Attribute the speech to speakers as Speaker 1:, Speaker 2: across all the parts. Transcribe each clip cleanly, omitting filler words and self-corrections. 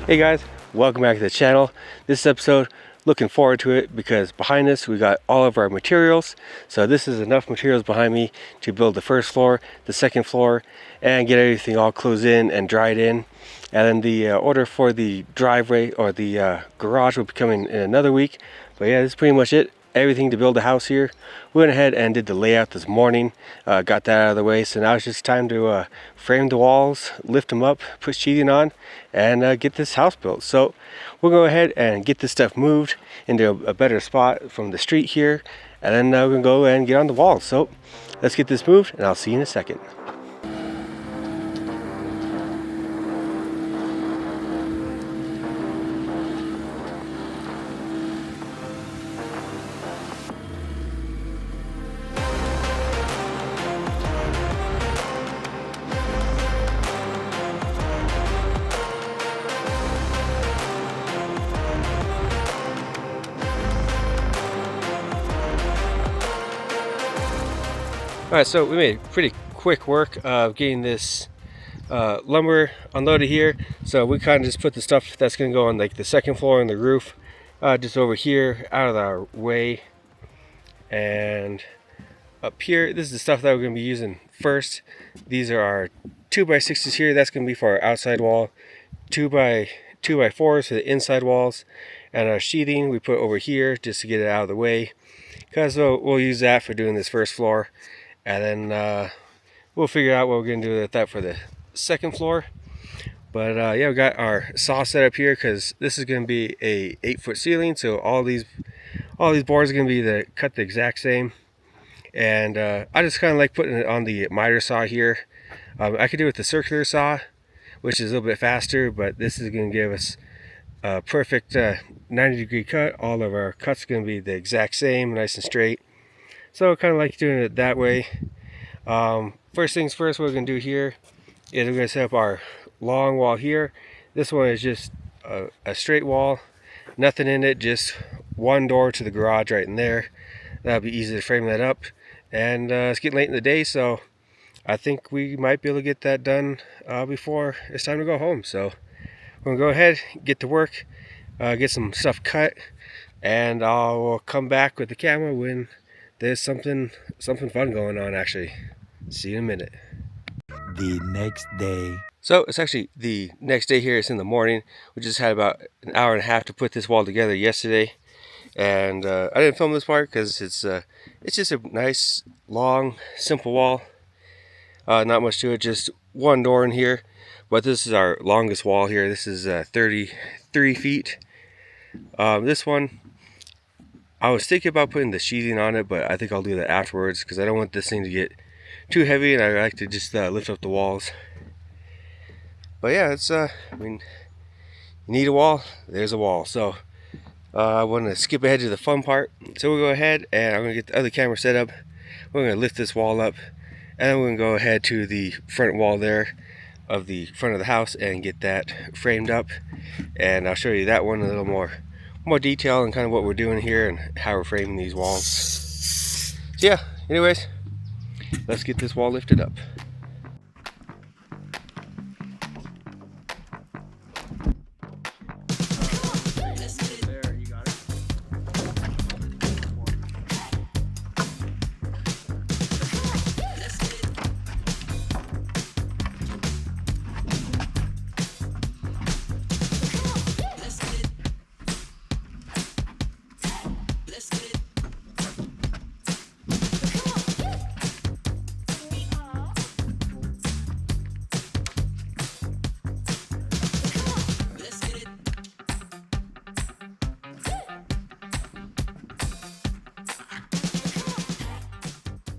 Speaker 1: Hey guys, welcome back to the channel. This episode, looking forward to it because behind us we got all of our materials. So this is enough materials behind me to build the first floor, the second floor, and get everything all closed in and dried in. And then the order for the driveway or the garage will be coming in another week. But yeah, this is pretty much it. Everything to build a house here. We went ahead and did the layout this morning, got that out of the way, so now it's just time to frame the walls, lift them up, put sheathing on, and get this house built. So we'll go ahead and get this stuff moved into a better spot from the street here, and then we're gonna go and get on the walls. So let's get this moved, and I'll see you in a second. Alright, so we made pretty quick work of getting this lumber unloaded here. So we kind of just put the stuff that's going to go on like the second floor and the roof just over here out of our way. And up here, this is the stuff that we're going to be using first. These are our 2x6s here. That's going to be for our outside wall. 2x4s for the inside walls. And our sheathing we put over here just to get it out of the way, because we'll use that for doing this first floor. And then we'll figure out what we're going to do with that for the second floor. But yeah, we got our saw set up here because this is going to be a 8-foot ceiling. So all these boards are going to be cut the exact same. And I just kind of like putting it on the miter saw here. I could do it with the circular saw, which is a little bit faster, but this is going to give us a perfect 90-degree cut. All of our cuts are going to be the exact same, nice and straight. So I kind of like doing it that way. First things first, what we're going to do here is we're going to set up our long wall here. This one is just a straight wall, nothing in it, just one door to the garage right in there. That'll be easy to frame that up. And it's getting late in the day, so I think we might be able to get that done before it's time to go home. So we're going to go ahead, get to work, get some stuff cut, and I'll come back with the camera when there's something fun going on. Actually, see you in a minute.
Speaker 2: The next day.
Speaker 1: So it's actually the next day here. It's in the morning. We just had about an hour and a half to put this wall together yesterday, and I didn't film this part because it's just a nice, long, simple wall. Not much to it, just one door in here. But this is our longest wall here. This is 33 feet. This one, I was thinking about putting the sheathing on it, but I think I'll do that afterwards because I don't want this thing to get too heavy, and I like to just lift up the walls. But yeah, it's I mean, you need a wall, there's a wall. So I want to skip ahead to the fun part. So we'll go ahead and I'm going to get the other camera set up. We're going to lift this wall up, and then we're going to go ahead to the front wall there of the front of the house and get that framed up. And I'll show you that one a little more detail and kind of what we're doing here and how we're framing these walls. So yeah, anyways, let's get this wall lifted up.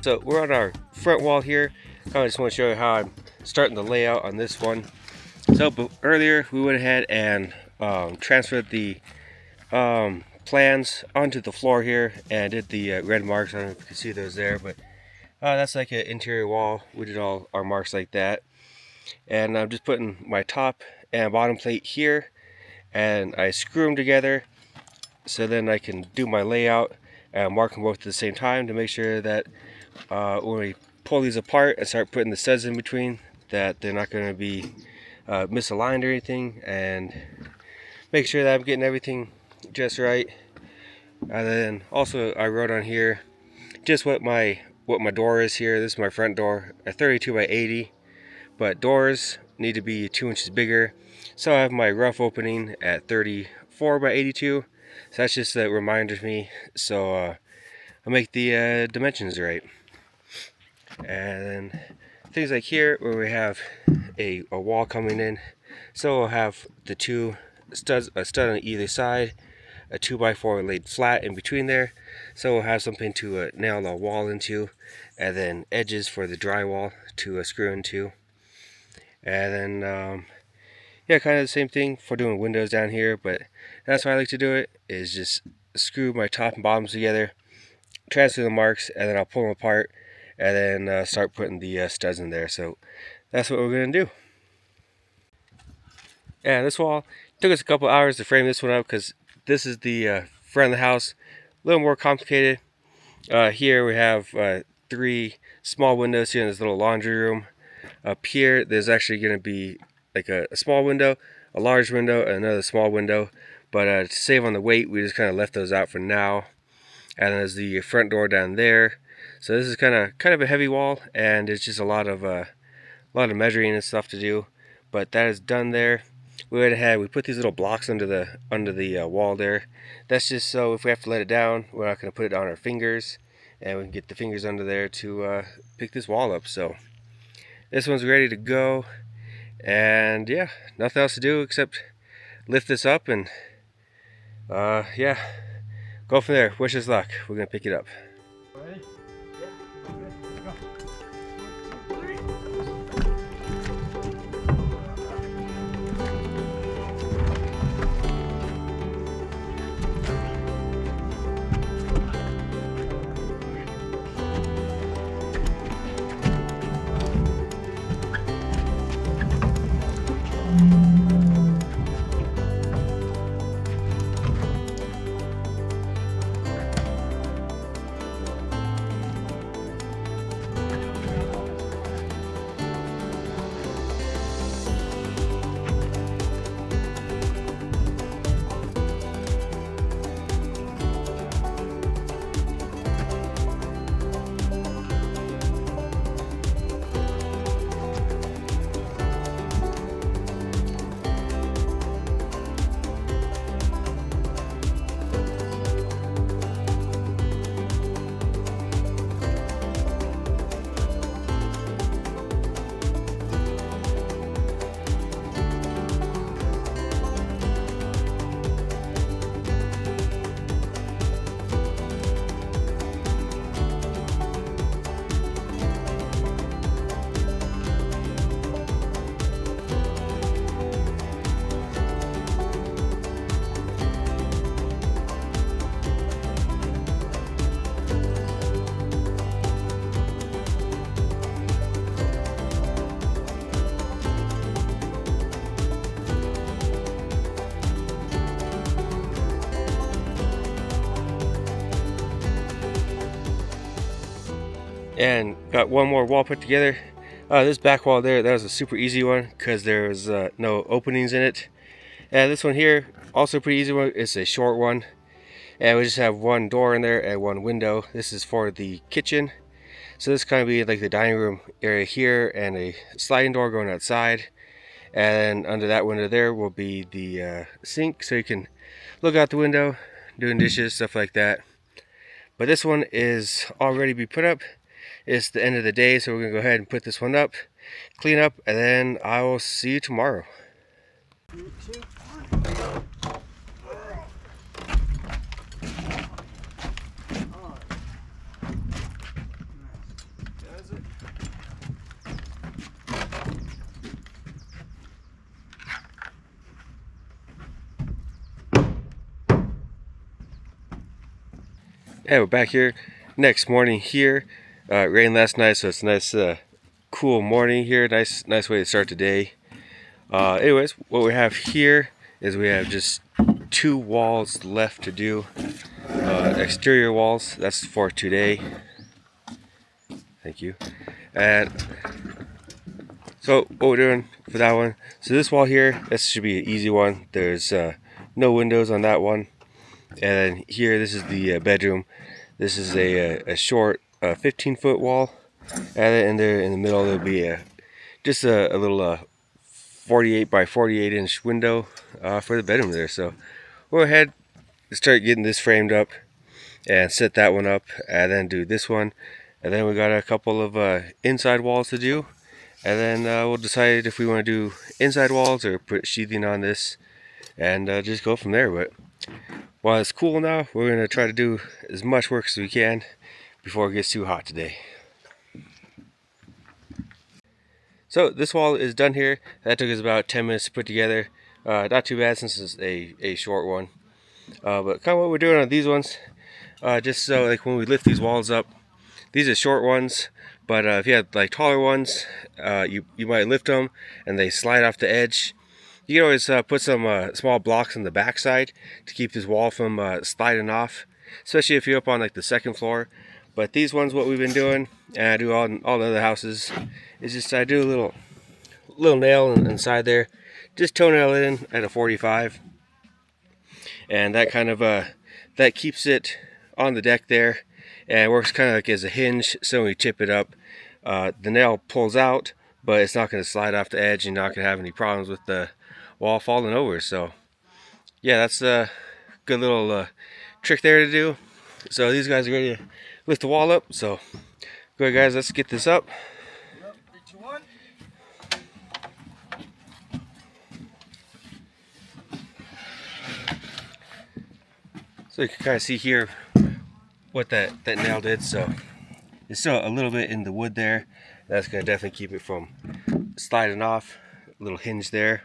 Speaker 1: So we're on our front wall here. I just want to show you how I'm starting the layout on this one. So earlier we went ahead and transferred the plans onto the floor here and did the red marks. I don't know if you can see those there, but that's like an interior wall. We did all our marks like that. And I'm just putting my top and bottom plate here, and I screw them together so then I can do my layout and mark them both at the same time to make sure that when we pull these apart and start putting the studs in between, that they're not going to be misaligned or anything, and make sure that I'm getting everything just right. And then also I wrote on here just what my door is here. This is my front door, a 32 by 80, but doors need to be 2 inches bigger. So I have my rough opening at 34 by 82. So that's just a reminder to me. So I'll make the dimensions right. And then things like here where we have a wall coming in. So we'll have the two studs, a stud on either side, a 2x4 laid flat in between there. So we'll have something to nail the wall into, and then edges for the drywall to screw into. And then yeah, kind of the same thing for doing windows down here, but that's why I like to do it, is just screw my top and bottoms together, transfer the marks, and then I'll pull them apart, and then start putting the studs in there. So that's what we're going to do. Yeah, this wall took us a couple hours to frame this one up because this is the front of the house. A little more complicated. Here we have 3 small windows here in this little laundry room. Up here there's actually going to be like a small window, a large window, and another small window. But to save on the weight, we just kind of left those out for now. And there's the front door down there. So this is kind of a heavy wall, and it's just a lot of measuring and stuff to do. But that is done there. We went ahead, we put these little blocks under the wall there. That's just so if we have to let it down, we're not going to put it on our fingers, and we can get the fingers under there to pick this wall up. So this one's ready to go, and yeah, nothing else to do except lift this up and yeah, go from there. Wish us luck. We're going to pick it up. And got one more wall put together. This back wall there, that was a super easy one because there was no openings in it. And this one here, also pretty easy one. It's a short one, and we just have one door in there and one window. This is for the kitchen, so this kind of be like the dining room area here, and a sliding door going outside. And under that window there will be the sink, so you can look out the window, doing dishes, stuff like that. But this one is all ready to be put up. It's the end of the day, so we're gonna go ahead and put this one up, clean up, and then I will see you tomorrow. Yeah, we're back here next morning here. It rained last night, so it's a nice cool morning here. Nice way to start the day. Anyways, what we have here is we have just 2 walls left to do. Exterior walls, that's for today. Thank you. And so what we're doing for that one, so this wall here, this should be an easy one. There's no windows on that one. And then here, this is the bedroom. This is a short 15-foot wall, and then in there in the middle there'll be just a little 48 by 48 inch window for the bedroom there. So we'll go ahead and start getting this framed up and set that one up, and then do this one, and then we got a couple of inside walls to do, and then we'll decide if we want to do inside walls or put sheathing on this, and just go from there. But while it's cool now, we're going to try to do as much work as we can before it gets too hot today. So this wall is done here. That took us about 10 minutes to put together. Not too bad since it's a short one. But kind of what we're doing on these ones, just so like when we lift these walls up, these are short ones, but if you had like taller ones, you might lift them and they slide off the edge. You can always put some small blocks on the back side to keep this wall from sliding off, especially if you're up on like the second floor. But these ones, what we've been doing, and I do all the other houses, is just I do a little nail inside there, just toenail it in at a 45, and that kind of that keeps it on the deck there, and it works kind of like as a hinge. So when we tip it up, the nail pulls out, but it's not going to slide off the edge. You're not going to have any problems with the wall falling over. So yeah, that's a good little trick there to do. So these guys are ready to lift the wall up. So go ahead, guys, let's get this up.
Speaker 3: Yep, 3, 2, 1.
Speaker 1: So you can kind of see here what that nail did. So there's still a little bit in the wood there. That's going to definitely keep it from sliding off. A little hinge there.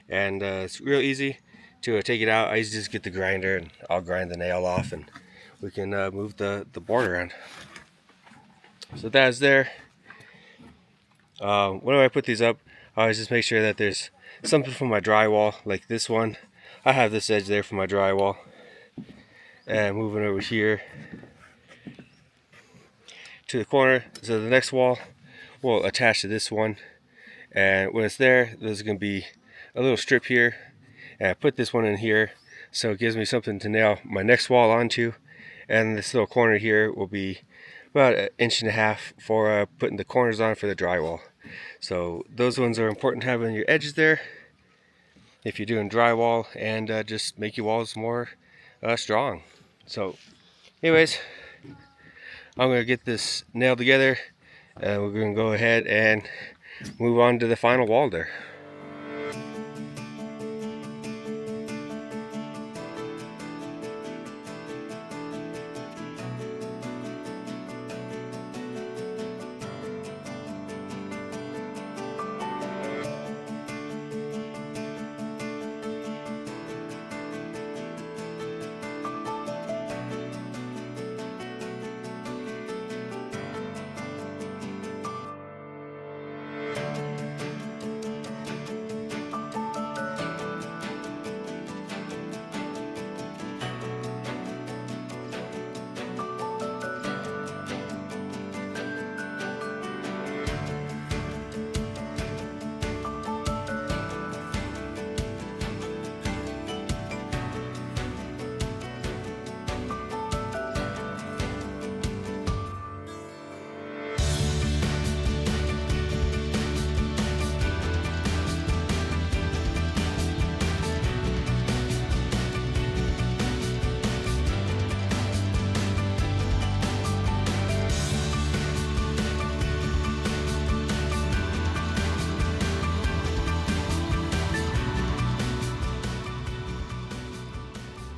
Speaker 1: And it's real easy to take it out. I usually just get the grinder and I'll grind the nail off, and we can move the board around. So that's there. Whenever I put these up, I always just make sure that there's something for my drywall, like this one. I have this edge there for my drywall. And moving over here to the corner, so the next wall will attach to this one. And when it's there, there's going to be a little strip here, and I put this one in here so it gives me something to nail my next wall onto. And this little corner here will be about 1.5 inches for putting the corners on for the drywall. So those ones are important to have on your edges there if you're doing drywall, and just make your walls more strong. So anyways, I'm going to get this nailed together, and we're going to go ahead and move on to the final wall there.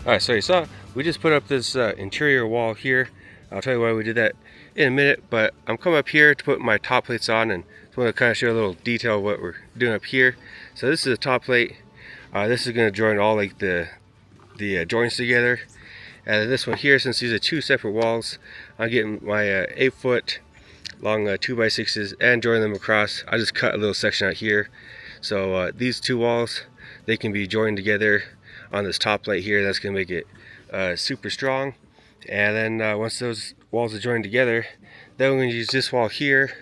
Speaker 1: Alright, so you saw we just put up this interior wall here. I'll tell you why we did that in a minute, but I'm coming up here to put my top plates on, and just want to kind of show a little detail of what we're doing up here. So this is a top plate. This is going to join all like the joints together. And this one here, since these are two separate walls, I'm getting my 8-foot long 2x6s and join them across. I just cut a little section out here. So these two walls, they can be joined together on this top plate here. That's going to make it super strong. And then once those walls are joined together, then we're going to use this wall here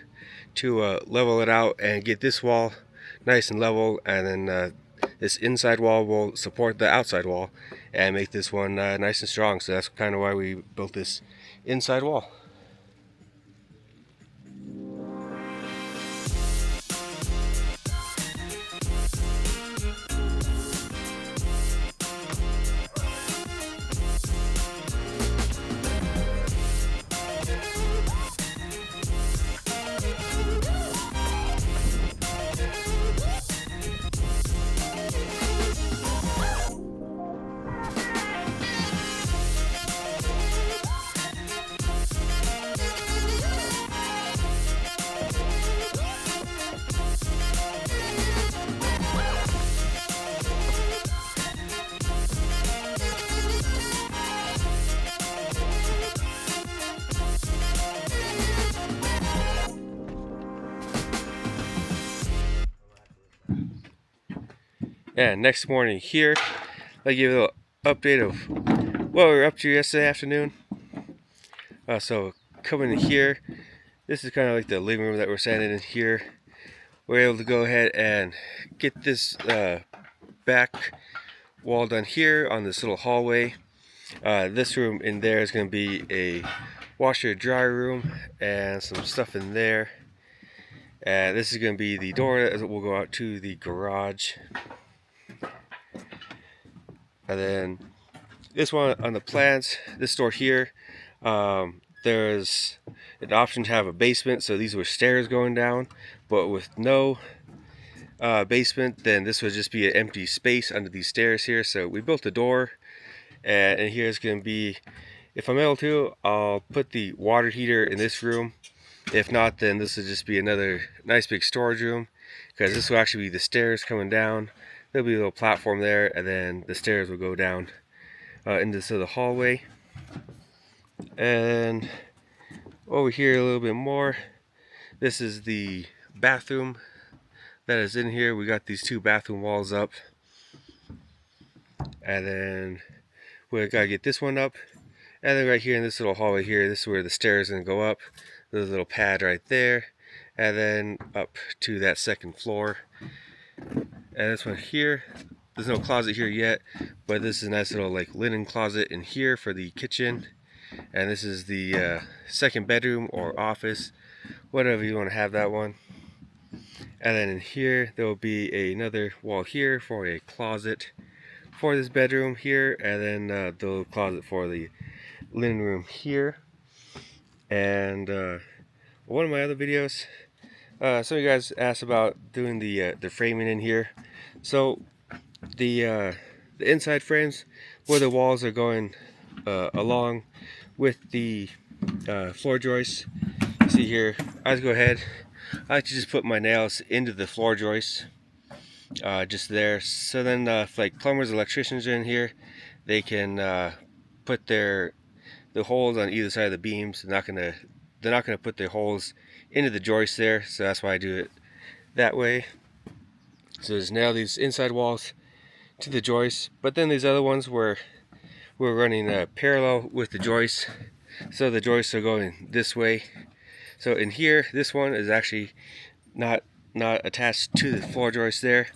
Speaker 1: to level it out and get this wall nice and level, and then this inside wall will support the outside wall and make this one nice and strong. So that's kind of why we built this inside wall. And next morning here, I'll give you a little update of what we were up to yesterday afternoon. So coming in here, this is kind of like the living room that we're standing in here. We're able to go ahead and get this back wall done here on this little hallway. This room in there is going to be a washer dryer room and some stuff in there. And this is going to be the door that will go out to the garage. And then this one on the plans, this door here, there's an option to have a basement, so these were stairs going down, but with no basement, then this would just be an empty space under these stairs here. So we built a door, and here's going to be, if I'm able to, I'll put the water heater in this room. If not, then this will just be another nice big storage room, because this will actually be the stairs coming down. There'll be a little platform there, and then the stairs will go down into the hallway. And over here a little bit more, this is the bathroom that is in here. We got these two bathroom walls up, and then we gotta get this one up. And then right here in this little hallway here, this is where the stairs are gonna go up. There's a little pad right there, and then up to that second floor. And this one here, there's no closet here yet, but this is a nice little like linen closet in here for the kitchen. And this is the second bedroom or office, whatever you want to have that one. And then in here there will be another wall here for a closet for this bedroom here, and then the closet for the linen room here. And one of my other videos, some of you guys asked about doing the framing in here. So the inside frames where the walls are going along with the floor joists. See here, I just go ahead. I like to just put my nails into the floor joists, just there. So then, if like plumbers, electricians are in here, they can put the holes on either side of the beams. They're not gonna put their holes into the joist there. So that's why I do it that way. So just nail these inside walls to the joists, but then these other ones where we're running parallel with the joists, so the joists are going this way. So in here, this one is actually not attached to the floor joist there.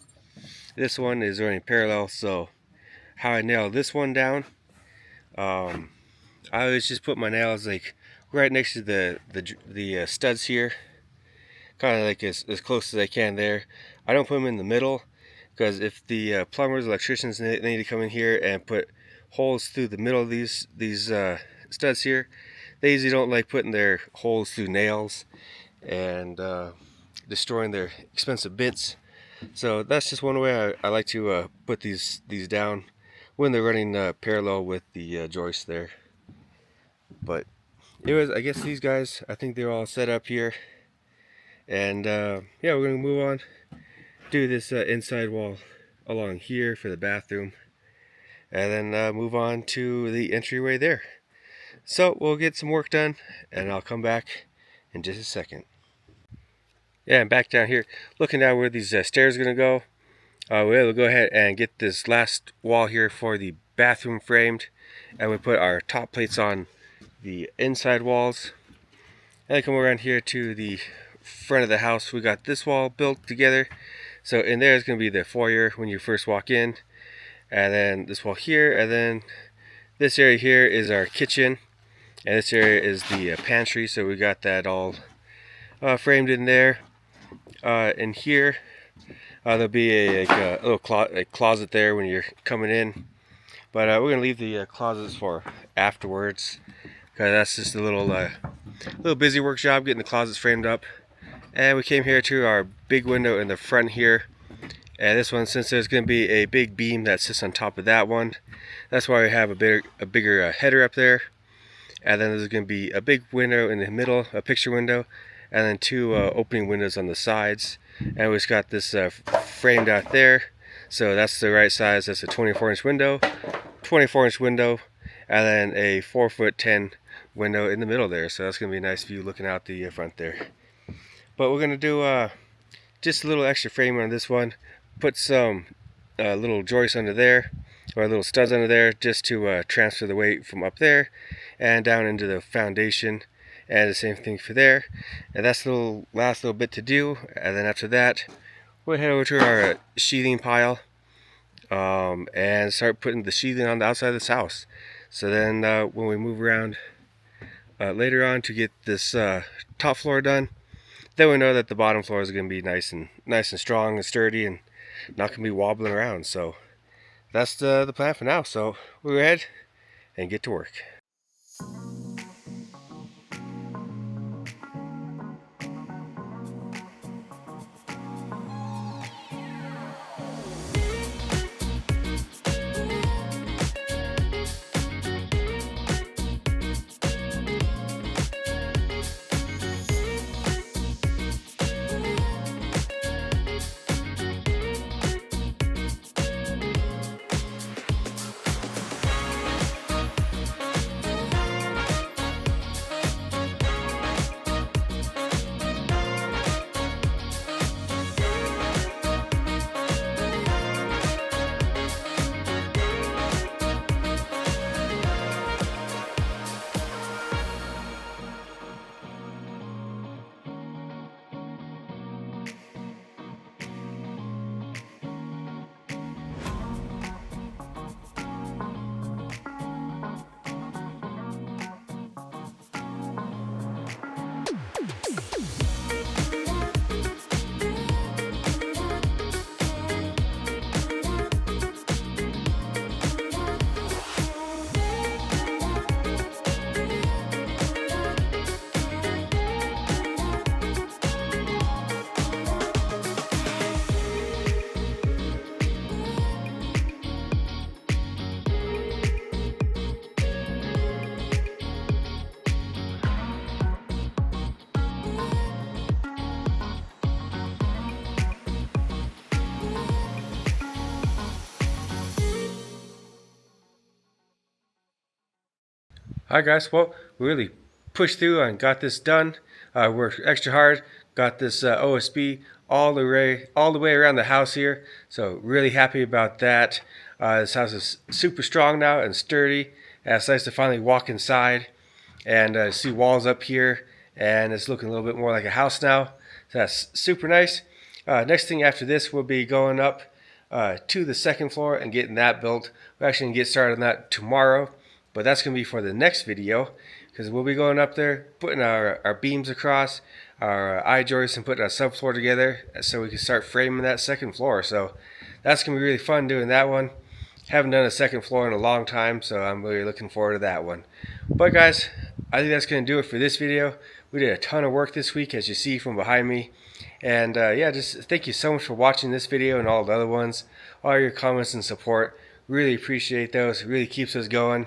Speaker 1: This one is running parallel. So how I nail this one down, I always just put my nails like right next to the studs here, kind of like as close as I can there. I don't put them in the middle, because if the plumbers, electricians, they need to come in here and put holes through the middle of these studs here, they usually don't like putting their holes through nails and destroying their expensive bits. So that's just one way I like to put these down when they're running parallel with the joist there. But anyways, I guess these guys, I think they're all set up here. And yeah, we're gonna move on, do this inside wall along here for the bathroom, and then move on to the entryway there. So we'll get some work done, and I'll come back in just a second. Yeah, I'm back down here looking down where these stairs are gonna go. We're able to go ahead and get this last wall here for the bathroom framed, and we put our top plates on the inside walls. And then come around here to the front of the house. We got this wall built together. So in there is going to be the foyer when you first walk in, and then this wall here, and then this area here is our kitchen, and this area is the pantry. So we got that all framed in there. In here there'll be a little closet there when you're coming in, but we're gonna leave the closets for afterwards, because that's just a little busy workshop getting the closets framed up. And we came here to our big window in the front here, and this one, since there's going to be a big beam that sits on top of that one, that's why we have a bigger header up there. And then there's going to be a big window in the middle, a picture window, and then two opening windows on the sides. And we just got this framed out there, so that's the right size. That's a 24-inch window, 24-inch window, and then a 4'10" window in the middle there. So that's going to be a nice view looking out the front there. But we're going to do just a little extra frame on this one. Put some little joists under there, or little studs under there, just to transfer the weight from up there and down into the foundation. And the same thing for there. And that's the last little bit to do. And then after that, we'll head over to our sheathing pile and start putting the sheathing on the outside of this house. So then when we move around later on to get this top floor done, then we know that the bottom floor is going to be nice and strong and sturdy and not going to be wobbling around. So that's the plan for now. So we'll go ahead and get to work. Alright guys, well, we really pushed through and got this done. Worked extra hard, got this OSB all the way around the house here. So really happy about that. This house is super strong now and sturdy. And it's nice to finally walk inside and see walls up here, and it's looking a little bit more like a house now. So that's super nice. Next thing after this, we'll be going up to the second floor and getting that built. We're actually going to get started on that tomorrow. But that's going to be for the next video, because we'll be going up there, putting our beams across, our I-joists, and putting our subfloor together so we can start framing that second floor. So that's going to be really fun doing that one. Haven't done a second floor in a long time, so I'm really looking forward to that one. But guys, I think that's going to do it for this video. We did a ton of work this week, as you see from behind me. And yeah, just thank you so much for watching this video and all the other ones. All your comments and support. Really appreciate those. It really keeps us going.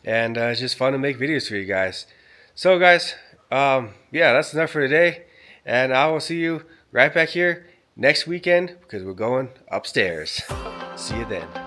Speaker 1: And it's just fun to make videos for you guys. So guys, yeah, that's enough for today. And I will see you right back here next weekend, because we're going upstairs. See you then.